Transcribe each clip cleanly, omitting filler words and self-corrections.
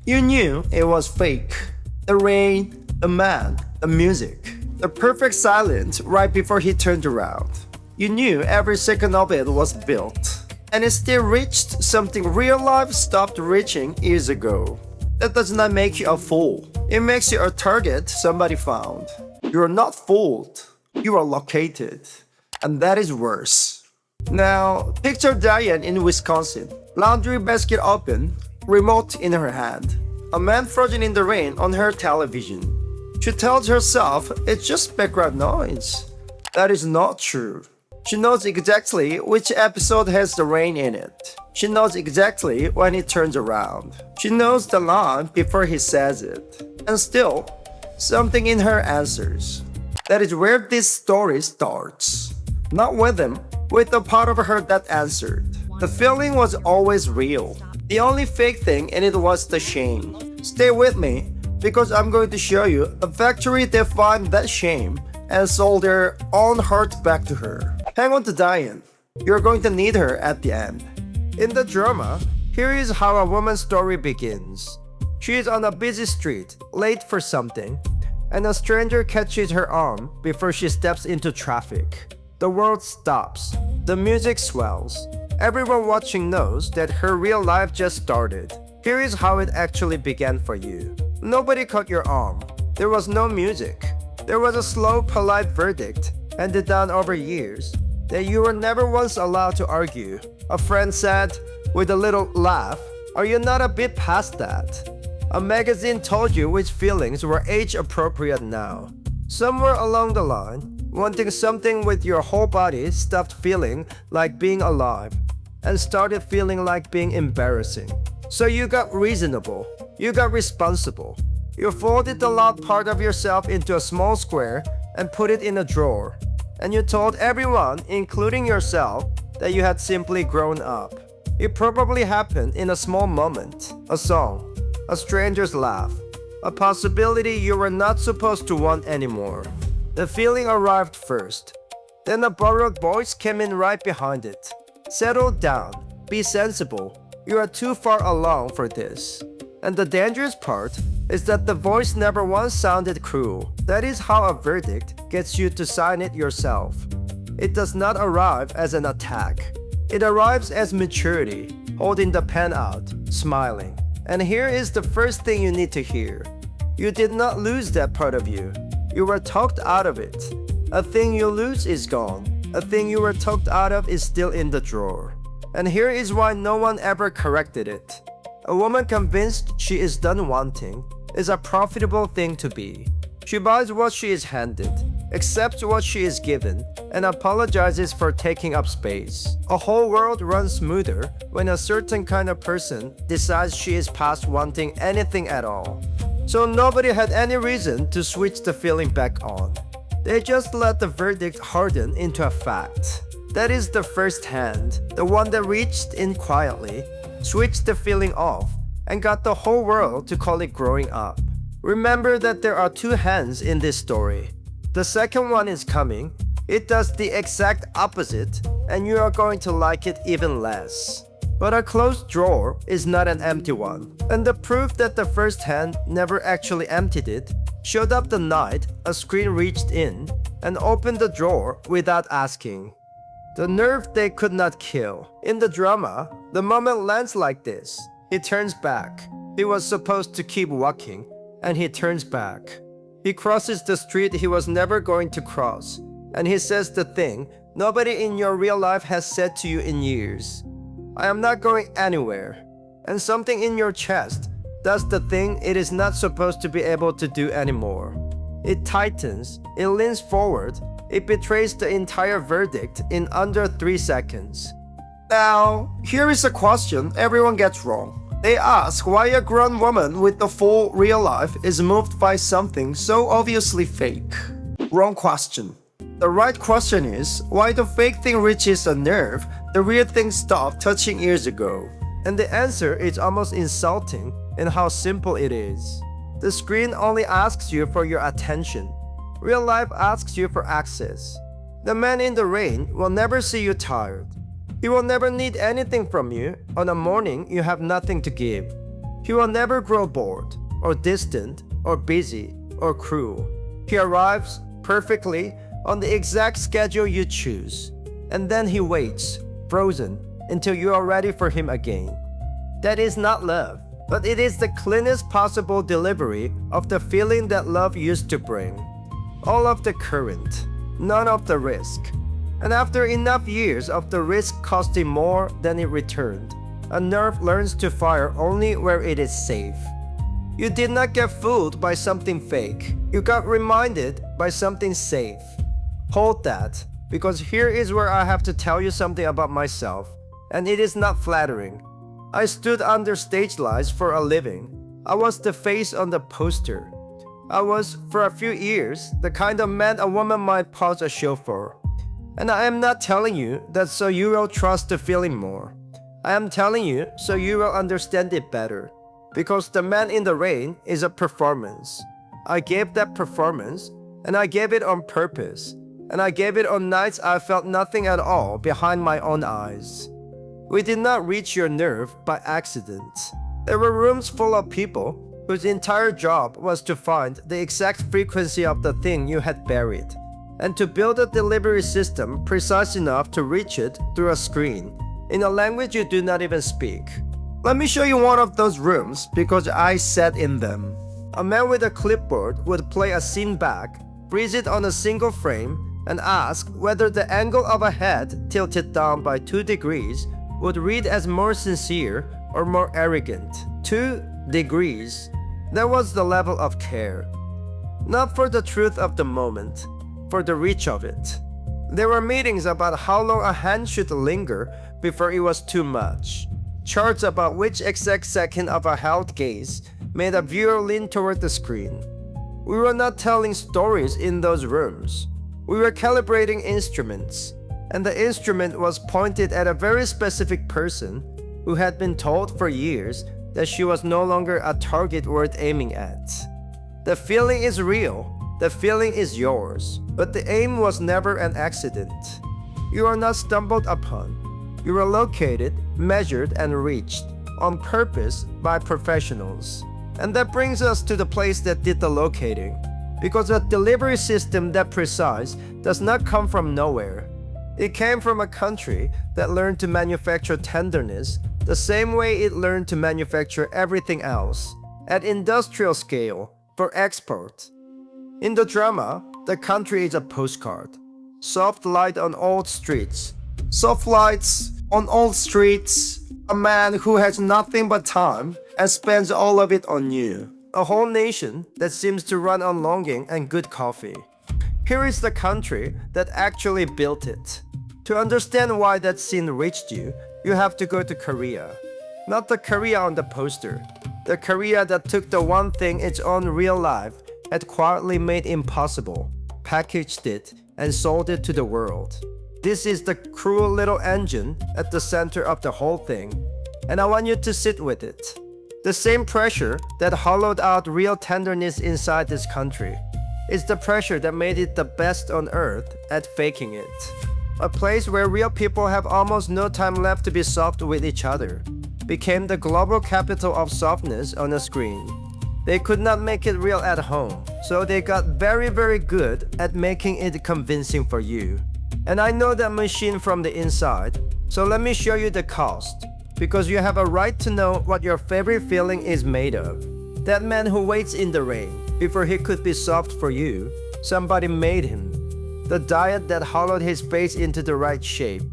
You knew it was fake. The rain, the man, the music, the perfect silence right before he turned around. You knew every second of it was built. And it still reached something real life stopped reaching years ago. That does not make you a fool. It makes you a target somebody found. You are not fooled. You are located. And that is worse. Now, picture Diane in Wisconsin. Laundry basket open, remote in her hand. A man frozen in the rain on her television. She tells herself it's just background noise. That is not true. She knows exactly which episode has the rain in it. She knows exactly when he turns around. She knows the line before he says it. And still, something in her answers. That is where this story starts. Not with him, with the part of her that answered. The feeling was always real. The only fake thing in it was the shame. Stay with me, because I'm going to show you a factory that found that shame and sold their own heart back to her. Hang on to Diane. You're going to need her at the end. In the drama, here is how a woman's story begins. She is on a busy street, late for something, and a stranger catches her arm before she steps into traffic. The world stops. The music swells. Everyone watching knows that her real life just started. Here is how it actually began for you. Nobody caught your arm. There was no music. There was a slow, polite verdict, handed down over years, that you were never once allowed to argue. A friend said, with a little laugh, "Are you not a bit past that?" A magazine told you which feelings were age-appropriate now. Somewhere along the line, wanting something with your whole body stopped feeling like being alive and started feeling like being embarrassing. So you got reasonable. You got responsible. You folded the loud part of yourself into a small square and put it in a drawer. And you told everyone, including yourself, that you had simply grown up. It probably happened in a small moment, a song, a stranger's laugh, a possibility you were not supposed to want anymore. The feeling arrived first. Then a borrowed voice came in right behind it. Settle down. Be sensible. You are too far along for this. And the dangerous part is that the voice never once sounded cruel. That is how a verdict gets you to sign it yourself. It does not arrive as an attack. It arrives as maturity, holding the pen out, smiling. And here is the first thing you need to hear. You did not lose that part of you. You were talked out of it. A thing you lose is gone. A thing you were talked out of is still in the drawer. And here is why no one ever corrected it. A woman convinced she is done wanting is a profitable thing to be. She buys what she is handed, accepts what she is given, and apologizes for taking up space. A whole world runs smoother when a certain kind of person decides she is past wanting anything at all. So nobody had any reason to switch the feeling back on. They just let the verdict harden into a fact. That is the first hand, the one that reached in quietly, switched the feeling off, and got the whole world to call it growing up. Remember that there are two hands in this story. The second one is coming. It does the exact opposite, and you are going to like it even less. But a closed drawer is not an empty one, and the proof that the first hand never actually emptied it showed up the night a screen reached in and opened the drawer without asking. The nerve they could not kill. In the drama, the moment lands like this, he turns back. He was supposed to keep walking, and he turns back. He crosses the street he was never going to cross, and he says the thing nobody in your real life has said to you in years. I am not going anywhere. And something in your chest does the thing it is not supposed to be able to do anymore. It tightens, it leans forward, it betrays the entire verdict in under 3 seconds. Now, here is a question everyone gets wrong. They ask why a grown woman with a full real life is moved by something so obviously fake. Wrong question. The right question is why the fake thing reaches a nerve the real thing stopped touching years ago. And the answer is almost insulting in how simple it is. The screen only asks you for your attention. Real life asks you for access. The man in the rain will never see you tired. He will never need anything from you on a morning you have nothing to give. He will never grow bored, or distant, or busy, or cruel. He arrives perfectly on the exact schedule you choose, and then he waits, frozen, until you are ready for him again. That is not love, but it is the cleanest possible delivery of the feeling that love used to bring. All of the current, none of the risk. And after enough years of the risk costing more than it returned, a nerve learns to fire only where it is safe. You did not get fooled by something fake. You got reminded by something safe. Hold that, because here is where I have to tell you something about myself, and it is not flattering. I stood under stage lights for a living. I was the face on the poster. I was, for a few years, the kind of man a woman might pause a show for. And I am not telling you that so you will trust the feeling more. I am telling you so you will understand it better. Because The Man in the Rain is a performance. I gave that performance, and I gave it on purpose. And I gave it on nights I felt nothing at all behind my own eyes. We did not reach your nerve by accident. There were rooms full of people whose entire job was to find the exact frequency of the thing you had buried, and to build a delivery system precise enough to reach it through a screen, in a language you do not even speak. Let me show you one of those rooms because I sat in them. A man with a clipboard would play a scene back, freeze it on a single frame, and ask whether the angle of a head tilted down by 2 degrees would read as more sincere or more arrogant. 2 degrees. That was the level of care. Not for the truth of the moment, for the reach of it. There were meetings about how long a hand should linger before it was too much. Charts about which exact second of a held gaze made a viewer lean toward the screen. We were not telling stories in those rooms. We were calibrating instruments, and the instrument was pointed at a very specific person who had been told for years that she was no longer a target worth aiming at. The feeling is real, the feeling is yours, but the aim was never an accident. You are not stumbled upon. You were located, measured, and reached on purpose by professionals. And that brings us to the place that did the locating, because a delivery system that precise does not come from nowhere. It came from a country that learned to manufacture tenderness the same way it learned to manufacture everything else, at industrial scale, for export. In the drama, the country is a postcard. Soft light on old streets. Soft lights on old streets. A man who has nothing but time and spends all of it on you. A whole nation that seems to run on longing and good coffee. Here is the country that actually built it. To understand why that scene reached you, you have to go to Korea. Not the Korea on the poster. The Korea that took the one thing its own real life had quietly made impossible, packaged it, and sold it to the world. This is the cruel little engine at the center of the whole thing, and I want you to sit with it. The same pressure that hollowed out real tenderness inside this country is the pressure that made it the best on earth at faking it. A place where real people have almost no time left to be soft with each other became the global capital of softness on a screen. They could not make it real at home, so they got very, very good at making it convincing for you. And I know that machine from the inside, so let me show you the cost, because you have a right to know what your favorite feeling is made of. That man who waits in the rain before he could be soft for you, somebody made him. The diet that hollowed his face into the right shape.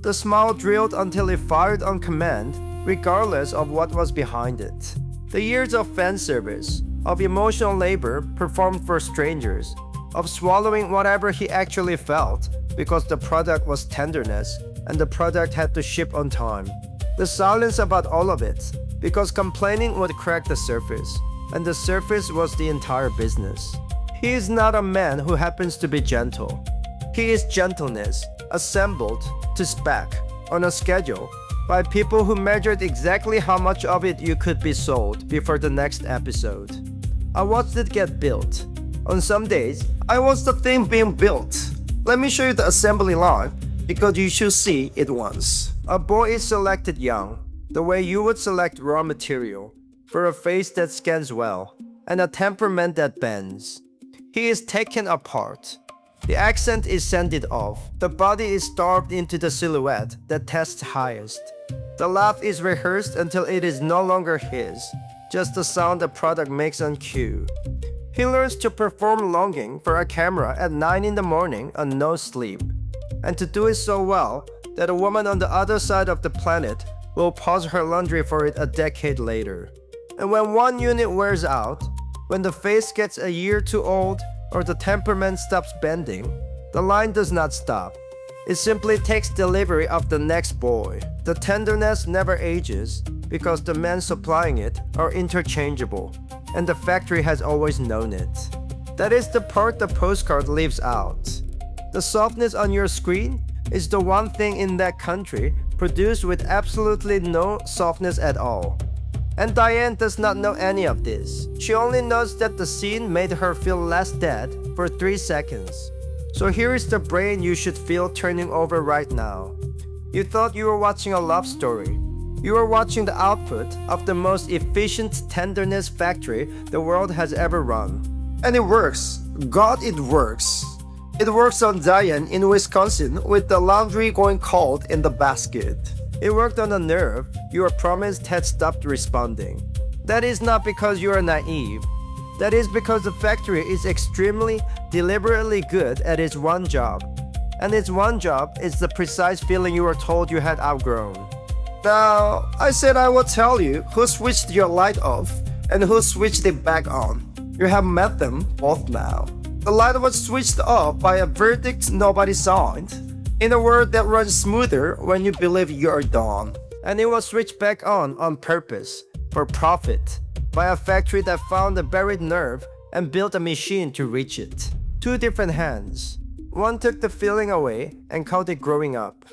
The smile drilled until it fired on command, regardless of what was behind it. The years of fan service, of emotional labor performed for strangers, of swallowing whatever he actually felt because the product was tenderness and the product had to ship on time. The silence about all of it, because complaining would crack the surface, and the surface was the entire business. He is not a man who happens to be gentle. He is gentleness, assembled to spec, on a schedule, by people who measured exactly how much of it you could be sold before the next episode. I watched it get built. On some days, I watched the thing being built. Let me show you the assembly line, because you should see it once. A boy is selected young, the way you would select raw material. for a face that scans well, and a temperament that bends. He is taken apart. The accent is sanded off. The body is starved into the silhouette that tests highest. The laugh is rehearsed until it is no longer his, just the sound the product makes on cue. He learns to perform longing for a camera at 9 in the morning on no sleep, and to do it so well that a woman on the other side of the planet will pause her laundry for it a decade later. And when one unit wears out, when the face gets a year too old or the temperament stops bending, the line does not stop. It simply takes delivery of the next boy. The tenderness never ages because the men supplying it are interchangeable, and the factory has always known it. That is the part the postcard leaves out. The softness on your screen is the one thing in that country produced with absolutely no softness at all. And Diane does not know any of this. She only knows that the scene made her feel less dead for 3 seconds. So here is the brain you should feel turning over right now. You thought you were watching a love story. You were watching the output of the most efficient tenderness factory the world has ever run. And it works. God, it works. It works on Diane in Wisconsin with the laundry going cold in the basket. It worked on a nerve you were promised had stopped responding. That is not because you are naive. That is because the factory is extremely, deliberately good at its one job. And its one job is the precise feeling you were told you had outgrown. Now, I said I will tell you who switched your light off and who switched it back on. You have met them both now. The light was switched off by a verdict nobody signed, in a world that runs smoother when you believe you're done. And it was switched back on purpose, for profit, by a factory that found a buried nerve and built a machine to reach it. 2 different hands. One took the feeling away and called it growing up.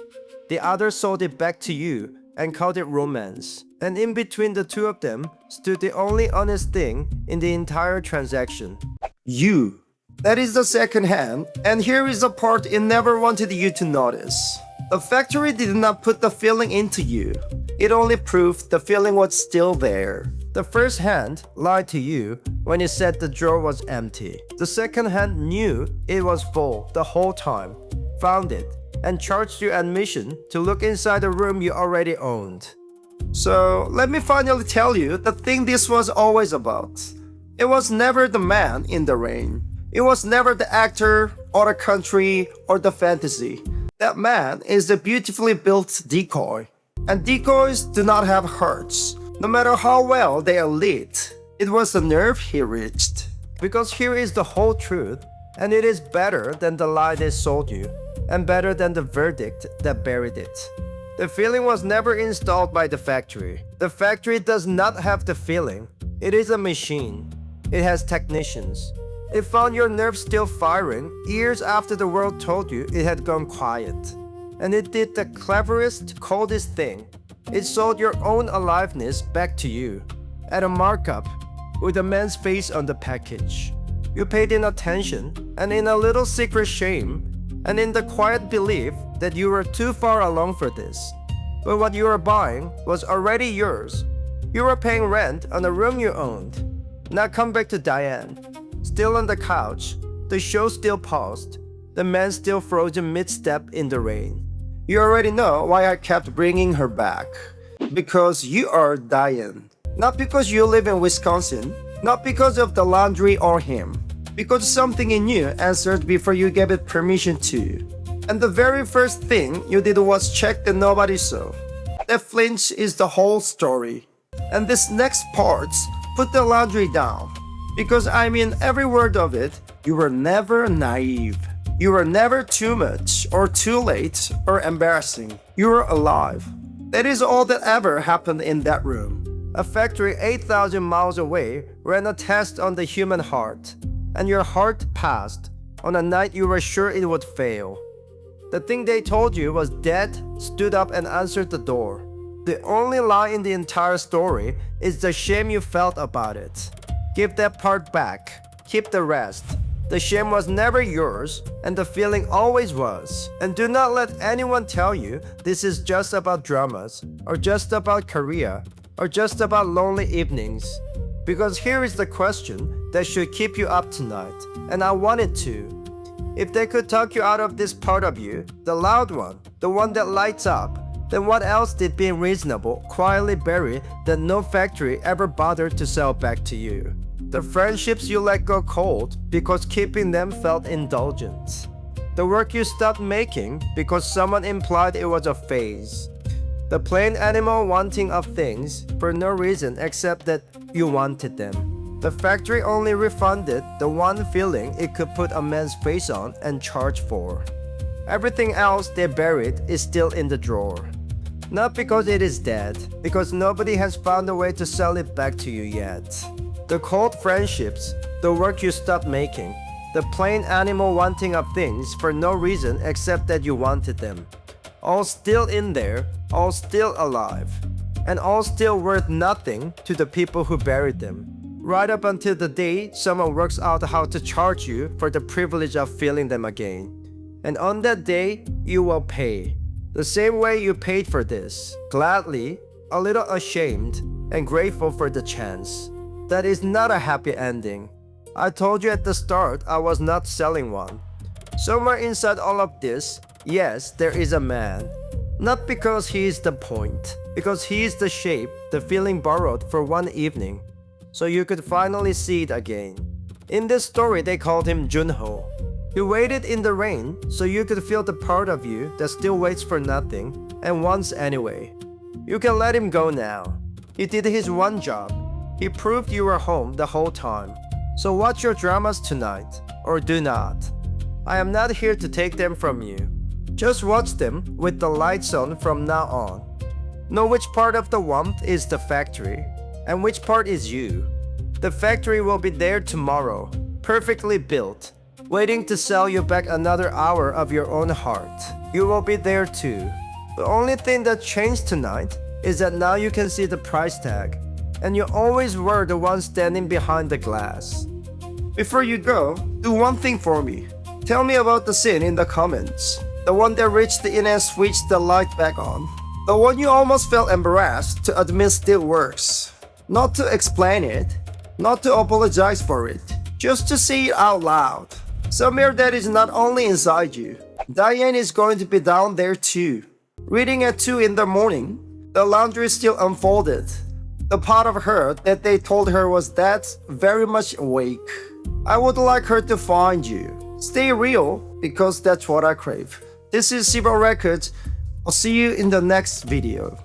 The other sold it back to you and called it romance. And in between the two of them stood the only honest thing in the entire transaction. You. That is the second hand, and here is the part it never wanted you to notice. The factory did not put the feeling into you. It only proved the feeling was still there. The first hand lied to you when it said the drawer was empty. The second hand knew it was full the whole time, found it, and charged you admission to look inside a room you already owned. So, let me finally tell you the thing this was always about. It was never the man in the rain. It was never the actor, or the country, or the fantasy. That man is a beautifully built decoy. And decoys do not have hearts, no matter how well they are lit. It was the nerve he reached. Because here is the whole truth, and it is better than the lie they sold you, and better than the verdict that buried it. The feeling was never installed by the factory. The factory does not have the feeling. It is a machine. It has technicians. It found your nerves still firing years after the world told you it had gone quiet. And it did the cleverest, coldest thing. It sold your own aliveness back to you at a markup with a man's face on the package. You paid in attention and in a little secret shame and in the quiet belief that you were too far along for this. But what you were buying was already yours. You were paying rent on a room you owned. Now come back to Diane. Still on the couch, the show still paused, the man still frozen mid-step in the rain. You already know why I kept bringing her back. Because you are Diane. Not because you live in Wisconsin, not because of the laundry or him. Because something in you answered before you gave it permission to. And the very first thing you did was check that nobody saw. That flinch is the whole story. And this next part, put the laundry down. Because I mean every word of it, you were never naive. You were never too much, or too late, or embarrassing. You were alive. That is all that ever happened in that room. A factory 8,000 miles away ran a test on the human heart, and your heart passed on a night you were sure it would fail. The thing they told you was dead, stood up and answered the door. The only lie in the entire story is the shame you felt about it. Give that part back. Keep the rest. The shame was never yours, and the feeling always was. And do not let anyone tell you this is just about dramas, or just about Korea, or just about lonely evenings. Because here is the question that should keep you up tonight, and I want it to. If they could talk you out of this part of you, the loud one, the one that lights up, then what else did being reasonable quietly bury that no factory ever bothered to sell back to you? The friendships you let go cold because keeping them felt indulgent. The work you stopped making because someone implied it was a phase. The plain animal wanting of things for no reason except that you wanted them. The factory only refunded the one feeling it could put a man's face on and charge for. Everything else they buried is still in the drawer. Not because it is dead, because nobody has found a way to sell it back to you yet. The cold friendships, the work you stopped making, the plain animal wanting of things for no reason except that you wanted them. All still in there, all still alive, and all still worth nothing to the people who buried them. Right up until the day someone works out how to charge you for the privilege of feeling them again. And on that day, you will pay. The same way you paid for this, gladly, a little ashamed, and grateful for the chance. That is not a happy ending. I told you at the start I was not selling one. Somewhere inside all of this, yes, there is a man. Not because he is the point, because he is the shape, the feeling borrowed for one evening, so you could finally see it again. In this story they called him Junho. He waited in the rain so you could feel the part of you that still waits for nothing and wants anyway. You can let him go now. He did his one job. He proved you were home the whole time. So watch your dramas tonight, or do not. I am not here to take them from you. Just watch them with the lights on from now on. Know which part of the warmth is the factory, and which part is you. The factory will be there tomorrow, perfectly built, waiting to sell you back another hour of your own heart. You will be there too. The only thing that changed tonight is that now you can see the price tag, and you always were the one standing behind the glass. Before you go, do one thing for me. Tell me about the scene in the comments. The one that reached in and switched the light back on. The one you almost felt embarrassed to admit still works. Not to explain it, not to apologize for it, just to say it out loud. Somewhere that is not only inside you. Diane is going to be down there too. Reading at 2 in the morning, the laundry is still unfolded. The part of her that they told her was that very much awake. I would like her to find you. Stay real, because that's what I crave. This is Sibong Records. I'll see you in the next video.